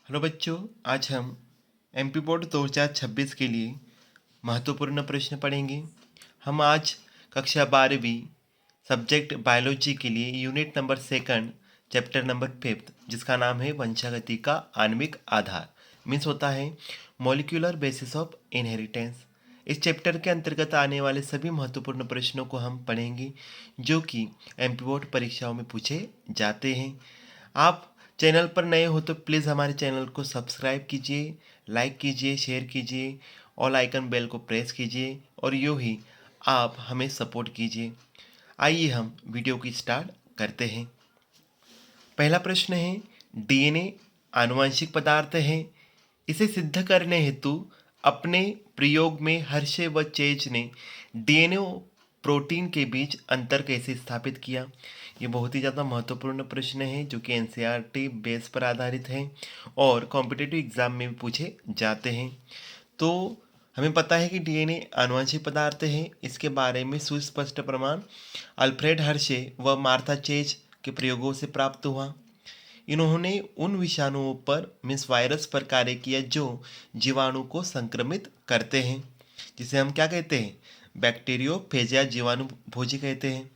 Hello बच्चों, आज हम एमपी बोर्ड 2026 के लिए महत्वपूर्ण प्रश्न पढ़ेंगे। हम आज कक्षा 12वीं सब्जेक्ट बायोलॉजी के लिए यूनिट नंबर 2 चैप्टर नंबर 5 जिसका नाम है वंशागति का आणविक आधार मीन्स होता है मॉलिक्यूलर बेसिस ऑफ इनहेरिटेंस। इस चैप्टर के अंतर्गत आने वाले सभी महत्वपूर्ण प्रश्नों को हम पढ़ेंगे जो कि एमपी बोर्ड परीक्षाओं में पूछे जाते हैं। आप चैनल पर नए हो तो प्लीज़ हमारे चैनल को सब्सक्राइब कीजिए, लाइक कीजिए, शेयर कीजिए, ऑल आइकन बेल को प्रेस कीजिए और यूँ ही आप हमें सपोर्ट कीजिए। आइए हम वीडियो की स्टार्ट करते हैं। पहला प्रश्न है, डीएनए आनुवंशिक पदार्थ है। इसे सिद्ध करने हेतु अपने प्रयोग में हर्शे व चेज ने डीएनए प्रोटीन के बीच अंतर कैसे स्थापित किया। ये बहुत ही ज़्यादा महत्वपूर्ण प्रश्न है जो कि एनसीईआरटी बेस पर आधारित है और कॉम्पिटिटिव एग्जाम में भी पूछे जाते हैं। तो हमें पता है कि डीएनए आनुवंशिक पदार्थ है। इसके बारे में सुस्पष्ट प्रमाण अल्फ्रेड हर्शे व मार्था चेज के प्रयोगों से प्राप्त हुआ। इन्होंने उन विषाणुओं पर मीन्स वायरस पर कार्य किया जो जीवाणु को संक्रमित करते हैं, जिसे हम क्या कहते हैं, बैक्टीरियोफेज या जीवाणु भोजी कहते हैं।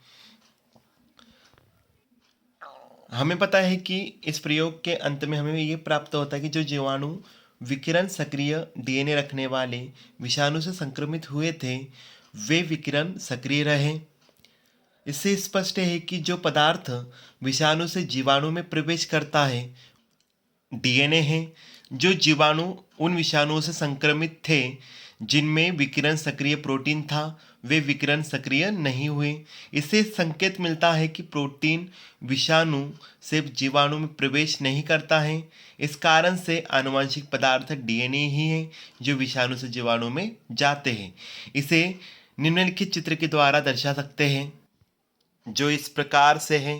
हमें पता है कि इस प्रयोग के अंत में हमें ये प्राप्त होता है कि जो जीवाणु विकिरण सक्रिय डीएनए रखने वाले विषाणु से संक्रमित हुए थे वे विकिरण सक्रिय रहे। इससे स्पष्ट है कि जो पदार्थ विषाणु से जीवाणु में प्रवेश करता है डीएनए है। जो जीवाणु उन विषाणुओं से संक्रमित थे जिनमें विकिरण सक्रिय प्रोटीन था वे विकिरण सक्रिय नहीं हुए। इससे संकेत मिलता है कि प्रोटीन विषाणु से जीवाणु में प्रवेश नहीं करता है। इस कारण से आनुवंशिक पदार्थ डीएनए ही है जो विषाणु से जीवाणु में जाते हैं। इसे निम्नलिखित चित्र के द्वारा दर्शा सकते हैं जो इस प्रकार से है।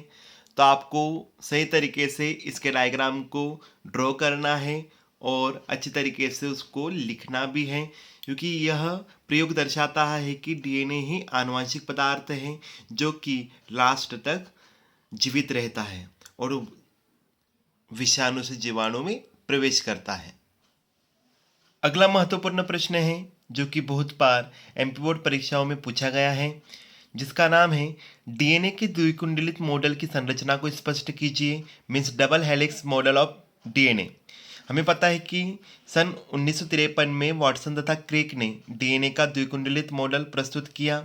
तो आपको सही तरीके से इसके डायग्राम को ड्रॉ करना है और अच्छी तरीके से उसको लिखना भी है, क्योंकि यह प्रयोग दर्शाता है कि डीएनए ही आनुवंशिक पदार्थ है जो कि लास्ट तक जीवित रहता है और विषाणु से जीवाणु में प्रवेश करता है। अगला महत्वपूर्ण प्रश्न है जो कि बहुत बार एमपी बोर्ड परीक्षाओं में पूछा गया है, जिसका नाम है डीएनए के द्विकुंडलित मॉडल की संरचना को स्पष्ट कीजिए means double helix model of DNA. हमें पता है कि सन 1953 में वाटसन तथा क्रिक ने डीएनए का द्विकुंडलित मॉडल प्रस्तुत किया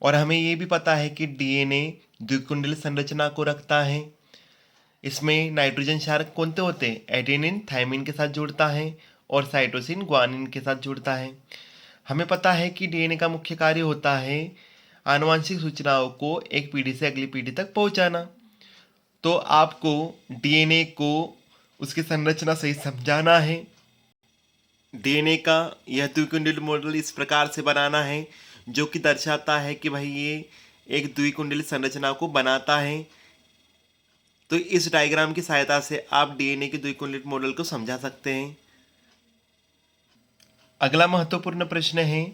और हमें ये भी पता है कि डीएनए द्विकुंडलित संरचना को रखता है। इसमें नाइट्रोजन क्षारक कौन होते हैं, एडेनिन थायमिन के साथ जुड़ता है और साइटोसिन ग्वानिन के साथ जुड़ता है। हमें पता है कि डीएनए का मुख्य कार्य होता है आनुवंशिक सूचनाओं को एक पीढ़ी से अगली पीढ़ी तक पहुंचाना। तो आपको डीएनए को उसकी संरचना सही समझाना है। डीएनए का यह द्विकुंडल मॉडल इस प्रकार से बनाना है जो कि दर्शाता है कि भाई ये एक द्विकुंडल संरचना को बनाता है। तो इस डायग्राम की सहायता से आप डीएनए के द्विकुंडलित मॉडल को समझा सकते हैं। अगला महत्वपूर्ण प्रश्न है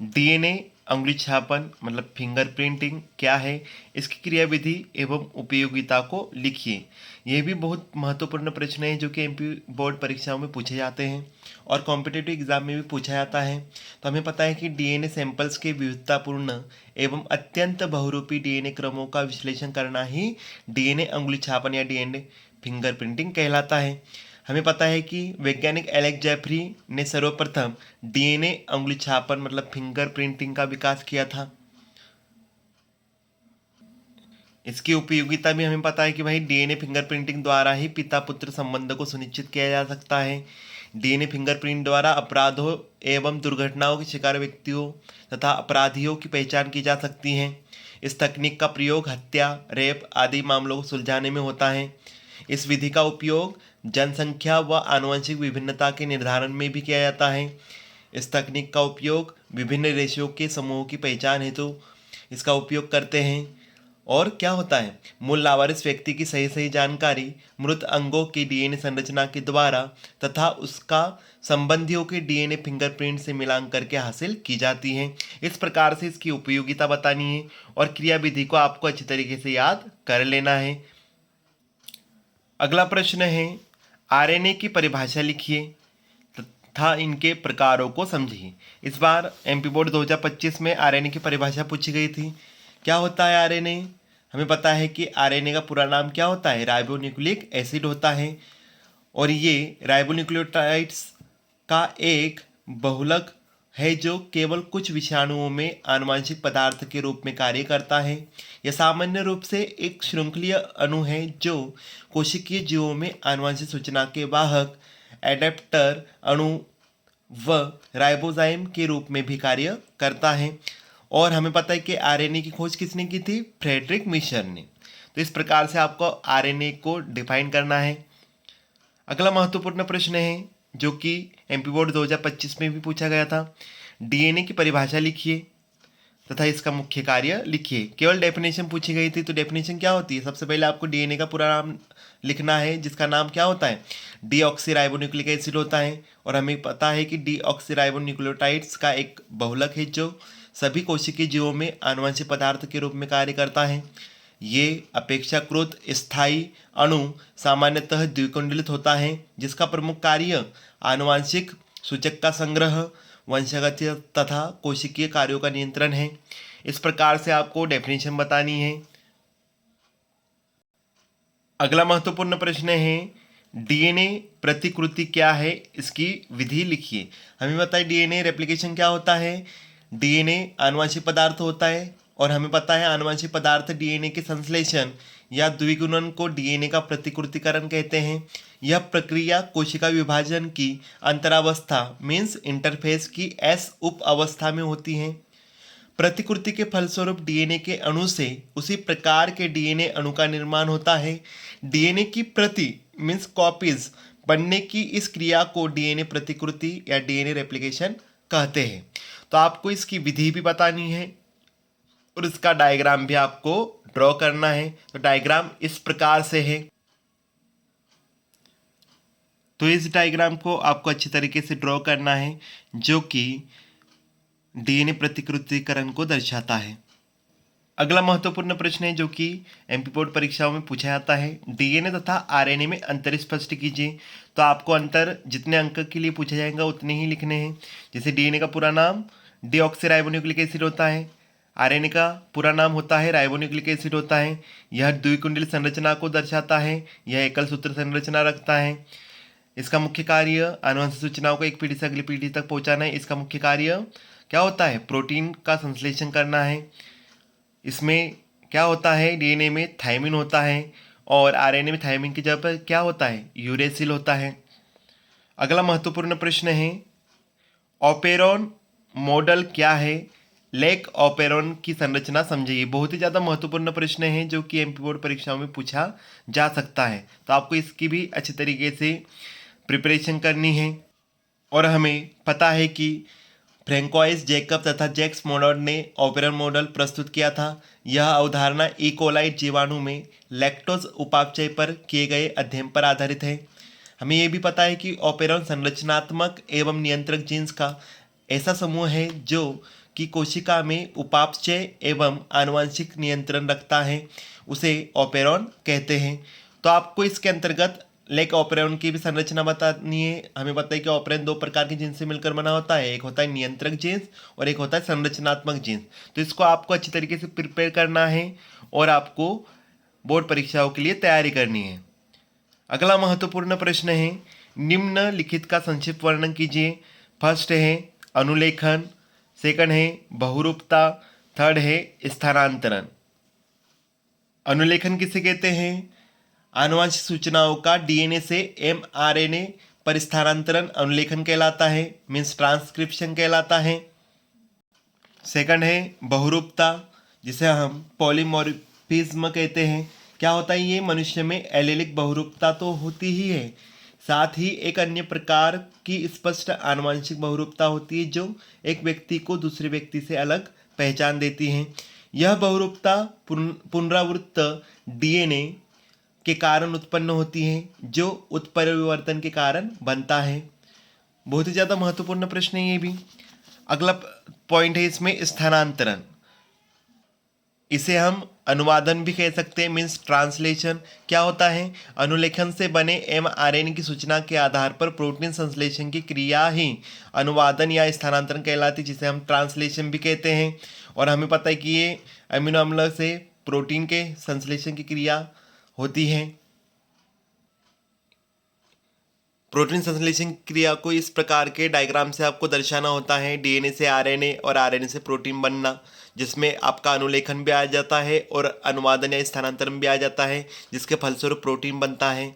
डीएनए अंगुली छापन मतलब फिंगरप्रिंटिंग क्या है, इसकी क्रियाविधि एवं उपयोगिता को लिखिए। यह भी बहुत महत्वपूर्ण प्रश्न है जो कि एमपी बोर्ड परीक्षाओं में पूछे जाते हैं और कॉम्पिटिटिव एग्जाम में भी पूछा जाता है। तो हमें पता है कि डीएनए सैंपल्स के विविधतापूर्ण एवं अत्यंत बहुरूपी डीएनए क्रमों का विश्लेषण करना ही डीएनए अंगुली छापन या डीएनए फिंगरप्रिंटिंग कहलाता है। हमें पता है कि वैज्ञानिक एलेक्स जेफरी ने सर्वप्रथम डीएनए अंगुली छापन मतलब फिंगरप्रिंटिंग का विकास किया था। इसकी उपयोगिता भी हमें पता है कि भाई डीएनए फिंगरप्रिंटिंग द्वारा ही पिता पुत्र संबंध को सुनिश्चित किया जा सकता है। डीएनए फिंगरप्रिंट द्वारा अपराधों एवं दुर्घटनाओं के शिकार व्यक्तियों तथा अपराधियों की पहचान की जा सकती है। इस तकनीक का प्रयोग हत्या, रेप आदि मामलों को सुलझाने में होता है। इस विधि का उपयोग जनसंख्या व आनुवंशिक विभिन्नता के निर्धारण में भी किया जाता है। इस तकनीक का उपयोग विभिन्न रेशों के समूहों की पहचान हेतु इसका उपयोग करते हैं। और क्या होता है, मूल लावारिस व्यक्ति की सही सही जानकारी मृत अंगों की डीएनए संरचना के द्वारा तथा उसका संबंधियों के डीएनए फिंगरप्रिंट से मिलान करके हासिल की जाती है। इस प्रकार से इसकी उपयोगिता बतानी है और क्रियाविधि को आपको अच्छी तरीके से याद कर लेना है। अगला प्रश्न है आरएनए की परिभाषा लिखिए तथा इनके प्रकारों को समझिए। इस बार एमपी बोर्ड 2025 में आरएनए की परिभाषा पूछी गई थी। क्या होता है आरएनए? हमें पता है कि आरएनए का पूरा नाम क्या होता है, राइबोन्यूक्लिक एसिड होता है, और ये राइबोन्यूक्लियोटाइड्स का एक बहुलक है जो केवल कुछ विषाणुओं में आनुवंशिक पदार्थ के रूप में कार्य करता है। यह सामान्य रूप से एक श्रृंखलीय अणु है जो कोशिकीय जीवों में आनुवंशिक सूचना के वाहक, एडेप्टर अणु व राइबोजाइम के रूप में भी कार्य करता है। और हमें पता है कि आरएनए की खोज किसने की थी? फ्रेडरिक मिशर ने। तो इस प्रकार से आपको आरएनए को डिफाइन करना है। अगला महत्वपूर्ण प्रश्न है जो कि एमपी बोर्ड 2025 में भी पूछा गया था। डीएनए की परिभाषा लिखिए तथा इसका मुख्य कार्य लिखिए। केवल डेफिनेशन पूछी गई थी, तो डेफिनेशन क्या होती है? सबसे पहले आपको डीएनए का पूरा नाम लिखना है, जिसका नाम क्या होता है? डीऑक्सीराइबोन्यूक्लिक एसिड होता है। और हमें पता है कि डीऑक्सीराइबोन्यूक्लियोटाइड्स का एक बहुलक है जो सभी कोशिकीय जीवों में आनुवंशिक पदार्थ के रूप में कार्य करता है। ये अपेक्षाकृत स्थायी अणु सामान्यतः द्विकुंडलित होता है, जिसका प्रमुख कार्य आनुवंशिक सूचक का संग्रह, वंशागत तथा कोशिकीय कार्यों का नियंत्रण है। इस प्रकार से आपको डेफिनेशन बतानी है। अगला महत्वपूर्ण प्रश्न है डीएनए प्रतिकृति क्या है, इसकी विधि लिखिए। हमें पता है डीएनए रेप्लिकेशन क्या होता है? डीएनए आनुवंशिक पदार्थ होता है, और हमें पता है आनुवंशिक पदार्थ डीएनए के संश्लेषण या द्विगुणन को डीएनए का प्रतिकृतिकरण कहते हैं। यह प्रक्रिया कोशिका विभाजन की अंतरावस्था मीन्स इंटरफेस की एस उप अवस्था में होती है। प्रतिकृति के फलस्वरूप डीएनए के अणु से उसी प्रकार के डीएनए अणु का निर्माण होता है। डीएनए की प्रति मीन्स कॉपीज बनने की इस क्रिया को डीएनए प्रतिकृति या डीएनए रेप्लिकेशन कहते हैं। तो आपको इसकी विधि भी बतानी है और इसका डायग्राम भी आपको ड्रॉ करना है। तो डायग्राम इस प्रकार से है। तो इस डायग्राम को आपको अच्छी तरीके से ड्रॉ करना है, जो कि डीएनए प्रतिकृतिकरण को दर्शाता है। अगला महत्वपूर्ण प्रश्न है जो कि एमपी बोर्ड परीक्षाओं में पूछा जाता है। डीएनए तथा आरएनए में अंतर स्पष्ट कीजिए। तो आपको अंतर जितने अंक के लिए पूछा जाएगा उतने ही लिखने हैं। जैसे डीएनए का पूरा नाम डीऑक्सीराइबोन्यूक्लिक एसिड होता है, आरएनए का पूरा नाम होता है राइबोन्यूक्लिक एसिड होता है। यह द्विकुंडली संरचना को दर्शाता है, यह एकल सूत्र संरचना रखता है। इसका मुख्य कार्य आनुवंशिक सूचनाओं को एक पीढ़ी से अगली पीढ़ी तक पहुंचाना है। इसका मुख्य कार्य क्या होता है? प्रोटीन का संश्लेषण करना है। इसमें क्या होता है? डीएनए में थायमिन होता है और आरएनए में थायमिन की जगह पर क्या होता है? यूरेसिल होता है। अगला महत्वपूर्ण प्रश्न है ऑपेरॉन मॉडल क्या है? लेक ऑपेरॉन की संरचना समझिए। बहुत ही ज़्यादा महत्वपूर्ण प्रश्न है जो कि एमपी बोर्ड परीक्षाओं में पूछा जा सकता है। तो आपको इसकी भी अच्छी तरीके से प्रिपरेशन करनी है। और हमें पता है कि फ्रैंकोइस जैकब तथा जैक्स मोडॉड ने ऑपेरॉन मॉडल प्रस्तुत किया था। यह अवधारणा इकोलाइट जीवाणु में लैक्टोज उपापचय पर किए गए अध्ययन पर आधारित है। हमें यह भी पता है कि ऑपेरॉन संरचनात्मक एवं नियंत्रक जीन्स का ऐसा समूह है जो कि कोशिका में उपापचय एवं आनुवंशिक नियंत्रण रखता है, उसे ऑपेरॉन कहते हैं। तो आपको इसके अंतर्गत लेक ऑपेरॉन की भी संरचना बतानी है। हमें पता है कि ऑपेरॉन दो प्रकार के जीन्स से मिलकर बना होता है, एक होता है नियंत्रक जीन्स और एक होता है संरचनात्मक जीन्स। तो इसको आपको अच्छी तरीके से प्रिपेयर करना है और आपको बोर्ड परीक्षाओं के लिए तैयारी करनी है। अगला महत्वपूर्ण प्रश्न है निम्नलिखित का संक्षिप्त वर्णन कीजिए। फर्स्ट है अनुलेखन, सेकंड है बहुरूपता, थर्ड है स्थानांतरण। अनुलेखन किसे कहते हैं? आनुवंशिक सूचनाओं का डीएनए से एमआरएनए पर स्थानांतरण अनुलेखन कहलाता है, मीन्स ट्रांसक्रिप्शन कहलाता है। सेकंड है बहुरूपता, जिसे हम पॉलीमॉर्फिज्म कहते हैं। क्या होता है? ये मनुष्य में एलेलिक बहुरूपता तो होती ही है, साथ ही एक अन्य प्रकार की स्पष्ट आनुवंशिक बहुरूपता होती है जो एक व्यक्ति को दूसरे व्यक्ति से अलग पहचान देती है। यह बहुरूपता पुनरावृत्त डीएनए के कारण उत्पन्न होती है जो उत्परिवर्तन के कारण बनता है। बहुत ही ज़्यादा महत्वपूर्ण प्रश्न है ये भी। अगला पॉइंट है इसमें स्थानांतरण। इसे हम अनुवादन भी कह सकते हैं, मीन्स ट्रांसलेशन। क्या होता है? अनुलेखन से बने mRNA की सूचना के आधार पर प्रोटीन संश्लेषण की क्रिया ही अनुवादन या स्थानांतरण कहलाती है, जिसे हम ट्रांसलेशन भी कहते हैं। और हमें पता है कि ये अमीनो अम्ल से प्रोटीन के संश्लेषण की क्रिया होती है। प्रोटीन संश्लेषण क्रिया को इस प्रकार के डायग्राम से आपको दर्शाना होता है, डीएनए से आरएनए और आरएनए से प्रोटीन बनना, जिसमें आपका अनुलेखन भी आ जाता है और अनुवादन या स्थानांतरण भी आ जाता है, जिसके फलस्वरूप प्रोटीन बनता है।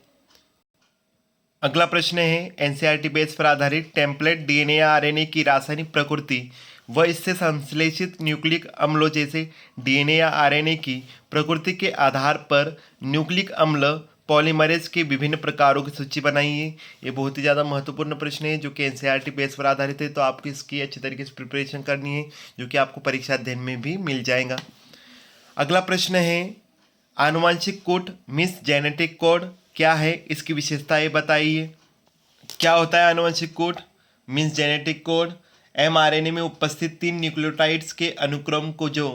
अगला प्रश्न है, एनसीईआरटी बेस पर आधारित टेम्पलेट डीएनए या आरएनए की रासायनिक प्रकृति व इससे संश्लेषित न्यूक्लिक अम्लों जैसे डीएनए या आरएनए की प्रकृति के आधार पर न्यूक्लिक अम्ल पॉलीमरेज के विभिन्न प्रकारों की सूची बनाइए। ये बहुत ही ज़्यादा महत्वपूर्ण प्रश्न है जो कि एनसीईआरटी बेस पर आधारित है, तो आपको इसकी अच्छी तरीके से प्रिपरेशन करनी है, जो कि आपको परीक्षा अध्ययन में भी मिल जाएगा। अगला प्रश्न है, आनुवंशिक कोड मीन्स जेनेटिक कोड क्या है, इसकी विशेषताएं बताइए। क्या होता है आनुवंशिक code means genetic code? MRNA में उपस्थित 3 न्यूक्लियोटाइड्स के अनुक्रम को जो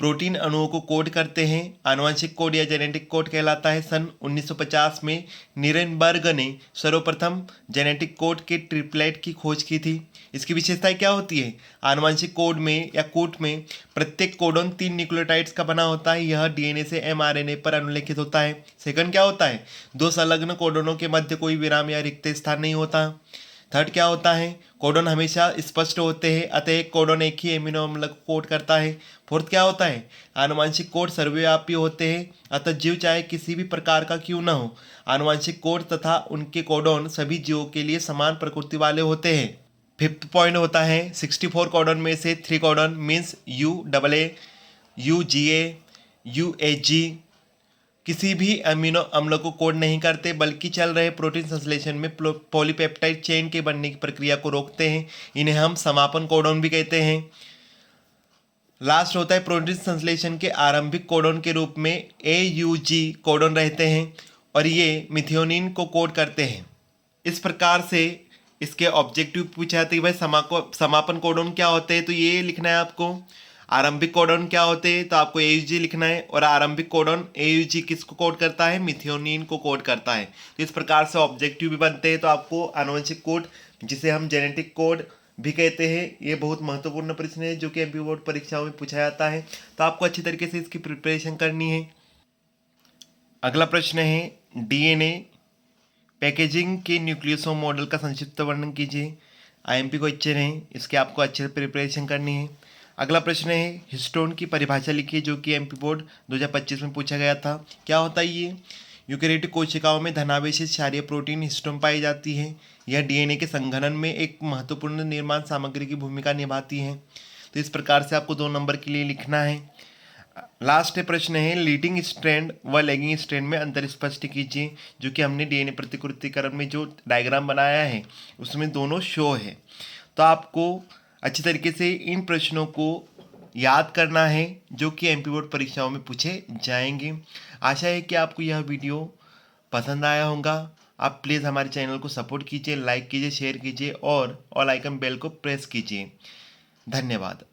प्रोटीन अणुओं को कोड करते हैं आनुवंशिक कोड या जेनेटिक कोड कहलाता है। सन 1950 में नीरेनबर्ग ने सर्वप्रथम जेनेटिक कोड के ट्रिपलेट की खोज की थी। इसकी विशेषताएं क्या होती है? आनुवंशिक कोड में या कोड में प्रत्येक कोडोन 3 न्यूक्लियोटाइड्स का बना होता है। यह डीएनए से एमआरएनए पर अनुलेखित होता है। सेकंड क्या होता है? 2 संलग्न कोडोनों के मध्य कोई विराम या रिक्त स्थान नहीं होता। थर्ड क्या होता है? कोडोन हमेशा स्पष्ट होते हैं, अतः एक कोडोन एक ही एमिनो अम्ल को कोड करता है। फोर्थ क्या होता है? आनुवंशिक कोड सर्वव्यापी होते हैं, अतः जीव चाहे किसी भी प्रकार का क्यों न हो, आनुवंशिक कोड तथा उनके कोडोन सभी जीवों के लिए समान प्रकृति वाले होते हैं। फिफ्थ पॉइंट होता है 64 कोडोन में से 3 codon means UAA, UGA, UAG किसी भी अमीनो अम्ल को कोड नहीं करते, बल्कि चल रहे प्रोटीन संश्लेषण में पॉलीपेप्टाइड चेन के बनने की प्रक्रिया को रोकते हैं। इन्हें हम समापन कोडोन भी कहते हैं। लास्ट होता है प्रोटीन संश्लेषण के आरंभिक कोडोन के रूप में AUG कोडोन रहते हैं और ये मिथियोनिन को कोड करते हैं। इस प्रकार से इसके ऑब्जेक्टिव पूछा जाता है कि भाई समापन कोडोन क्या होते हैं, तो ये लिखना है आपको। आरंभिक कोडोन क्या होते हैं, तो आपको AUG लिखना है। और आरंभिक कोडोन AUG किसको कोड करता है? मिथियोनिन को कोड करता है। तो इस प्रकार से ऑब्जेक्टिव भी बनते हैं। तो आपको आनुवंशिक कोड, जिसे हम जेनेटिक कोड भी कहते हैं, ये बहुत महत्वपूर्ण प्रश्न है जो कि एमपी बोर्ड परीक्षाओं में पूछा जाता है। तो आपको अच्छी तरीके से इसकी प्रिपरेशन करनी है। अगला प्रश्न है, डीएनए पैकेजिंग के न्यूक्लियोसोम मॉडल का संक्षिप्त वर्णन कीजिए। आईएमपी क्वेश्चन है, इसके आपको अच्छे से प्रिपरेशन करनी है। अगला प्रश्न है, हिस्टोन की परिभाषा लिखिए, जो कि एमपी बोर्ड 2025 में पूछा गया था। क्या होता है ये? यूकेरियोटिक कोशिकाओं में धनावेशित क्षारीय प्रोटीन हिस्टोन पाई जाती है। यह डीएनए के संघनन में एक महत्वपूर्ण निर्माण सामग्री की भूमिका निभाती है। तो इस प्रकार से आपको 2 नंबर के लिए लिखना है। लास्ट प्रश्न है, लीडिंग स्ट्रैंड व लैगिंग स्ट्रैंड में अंतर स्पष्ट कीजिए, जो कि हमने डीएनए प्रतिकृतिकरण में जो डायग्राम बनाया है उसमें दोनों शो है। तो आपको अच्छी तरीके से इन प्रश्नों को याद करना है, जो कि एमपी बोर्ड परीक्षाओं में पूछे जाएंगे। आशा है कि आपको यह वीडियो पसंद आया होगा। आप प्लीज़ हमारे चैनल को सपोर्ट कीजिए, लाइक कीजिए, शेयर कीजिए और ऑल आइकन बेल को प्रेस कीजिए। धन्यवाद।